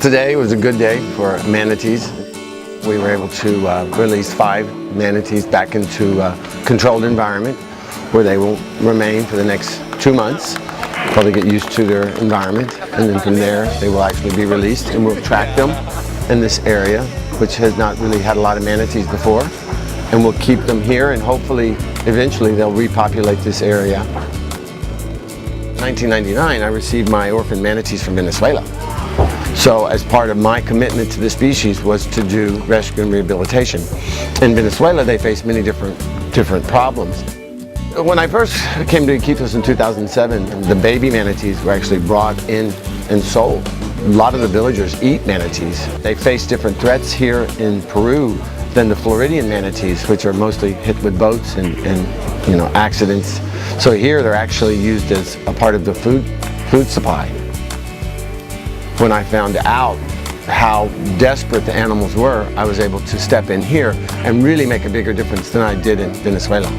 Today was a good day for manatees. We were able to release 5 manatees back into a controlled environment where they will remain for the next 2 months while they get used to their environment, and then from there they will actually be released, and we'll track them in this area, which has not really had a lot of manatees before, and we'll keep them here, and hopefully eventually they'll repopulate this area. In 1999 I received my orphan manatees from Venezuela. So as part of my commitment to the species was to do rescue and rehabilitation. In Venezuela they face many different problems. When I first came to Iquitos in 2007, the baby manatees were actually brought in and sold. A lot of the villagers eat manatees. They face different threats here in Peru than the Floridian manatees, which are mostly hit with boats and accidents. So here they're actually used as a part of the food supply. When I found out how desperate the animals were, I was able to step in here and really make a bigger difference than I did in Venezuela.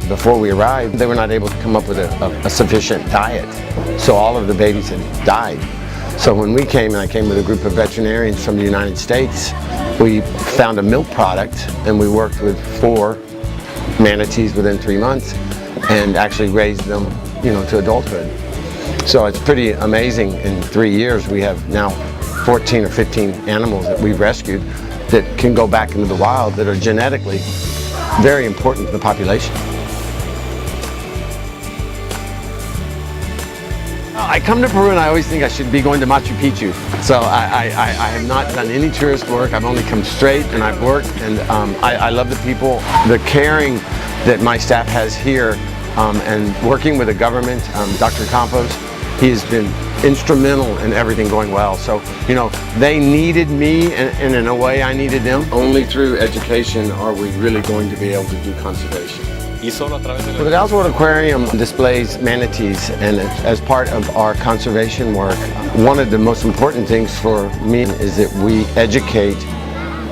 Before we arrived, they were not able to come up with a sufficient diet, so all of the babies had died. So when we came, and I came with a group of veterinarians from the United States, we found a milk product, and we worked with 4 manatees within 3 months and actually raised them, to adulthood. So it's pretty amazing. In 3 years we have now 14 or 15 animals that we've rescued that can go back into the wild, that are genetically very important to the population. I come to Peru and I always think I should be going to Machu Picchu. So I have not done any tourist work. I've only come straight and I've worked, and I love the people, the caring that my staff has here, and working with the government. Dr. Campos, he has been instrumental in everything going well. So, they needed me, and in a way I needed them. Only through education are we really going to be able to do conservation. So the Daryl World Aquarium displays manatees, and as part of our conservation work, one of the most important things for me is that we educate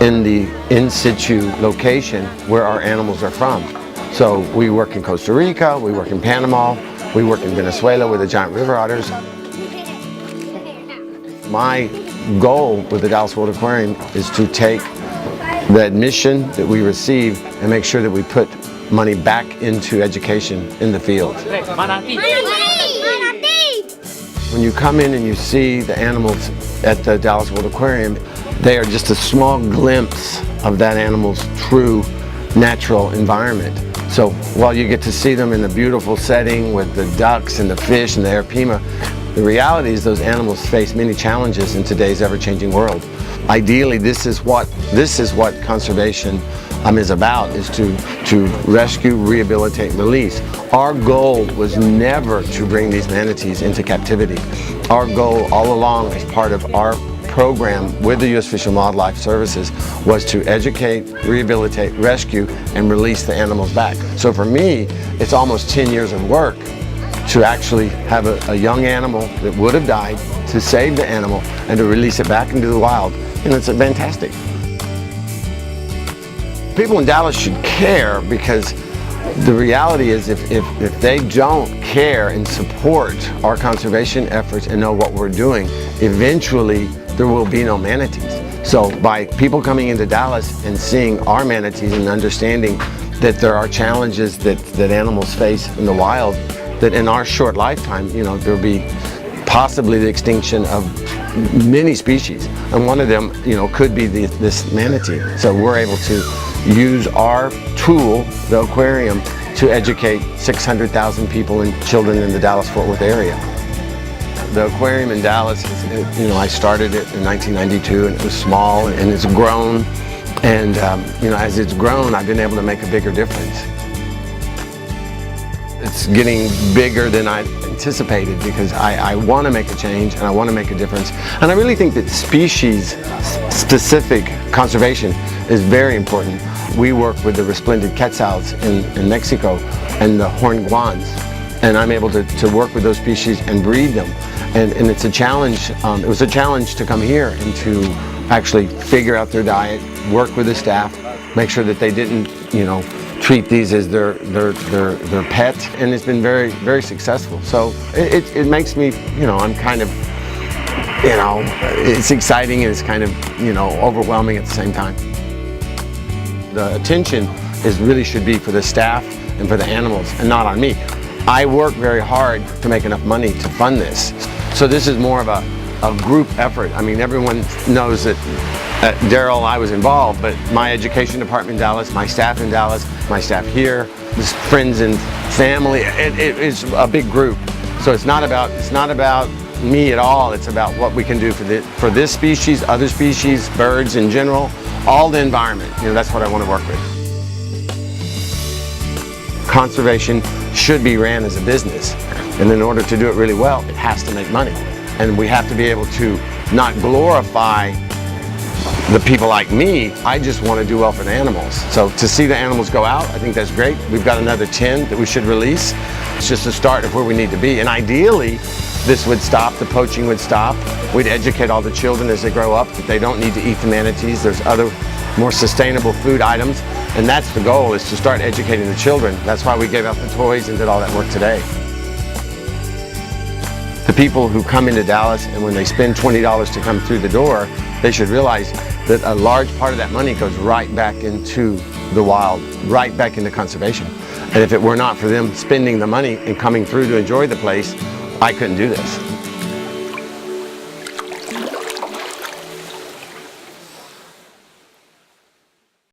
in the in situ location where our animals are from. So we work in Costa Rica, we work in Panama, we work in Venezuela with the giant river otters. My goal with the Daryl World Aquarium is to take the admission that we receive and make sure that we put money back into education in the field. When you come in and you see the animals at the Daryl World Aquarium, they are just a small glimpse of that animal's true natural environment. So while you get to see them in a beautiful setting with the ducks and the fish and the air pima, the reality is those animals face many challenges in today's ever-changing world. Ideally, this is what conservation is about, is to rescue, rehabilitate, and release. Our goal was never to bring these manatees into captivity. Our goal all along, as part of our program with the U.S. Fish and Wildlife Services, was to educate, rehabilitate, rescue, and release the animals back. So for me, it's almost 10 years of work to actually have a young animal that would have died, to save the animal and to release it back into the wild. And it's fantastic. People in Dallas should care, because the reality is if they don't care and support our conservation efforts and know what we're doing, eventually there will be no manatees. So by people coming into Dallas and seeing our manatees and understanding that there are challenges that animals face in the wild, that in our short lifetime, there'll be possibly the extinction of many species, and one of them, could be this manatee. So we're able to use our tool, the aquarium, to educate 600,000 people and children in the Dallas-Fort Worth area. The aquarium in Dallas, I started it in 1992, and it was small, and it's grown, and as it's grown, I've been able to make a bigger difference. It's getting bigger than I anticipated, because I want to make a change and I want to make a difference. And I really think that species-specific conservation is very important. We work with the resplendent quetzals in Mexico and the horned guans, and I'm able to work with those species and breed them. And it's a challenge. It was a challenge to come here and to actually figure out their diet, work with the staff, make sure that they didn't, treat these as their pet, and it's been very, very successful. So it makes me, I'm kind of you know, it's exciting and it's kind of, you know, overwhelming at the same time. The attention really should be for the staff and for the animals and not on me. I work very hard to make enough money to fund this. So this is more of a group effort. I mean, everyone knows that at Daryl I was involved, but my education department in Dallas, my staff in Dallas, my staff here, friends and family, it is a big group. So it's not about me at all. It's about what we can do for this species, other species, birds in general, all the environment. You know, that's what I want to work with. Conservation should be ran as a business, and in order to do it really well, it has to make money. And we have to be able to not glorify the people like me. I just want to do well for the animals. So to see the animals go out, I think that's great. We've got another 10 that we should release. It's just a start of where we need to be. And ideally, this would stop, the poaching would stop. We'd educate all the children as they grow up that they don't need to eat the manatees. There's other more sustainable food items. And that's the goal, is to start educating the children. That's why we gave out the toys and did all that work today. The people who come into Dallas and when they spend $20 to come through the door, they should realize that a large part of that money goes right back into the wild, right back into conservation. And if it were not for them spending the money and coming through to enjoy the place, I couldn't do this.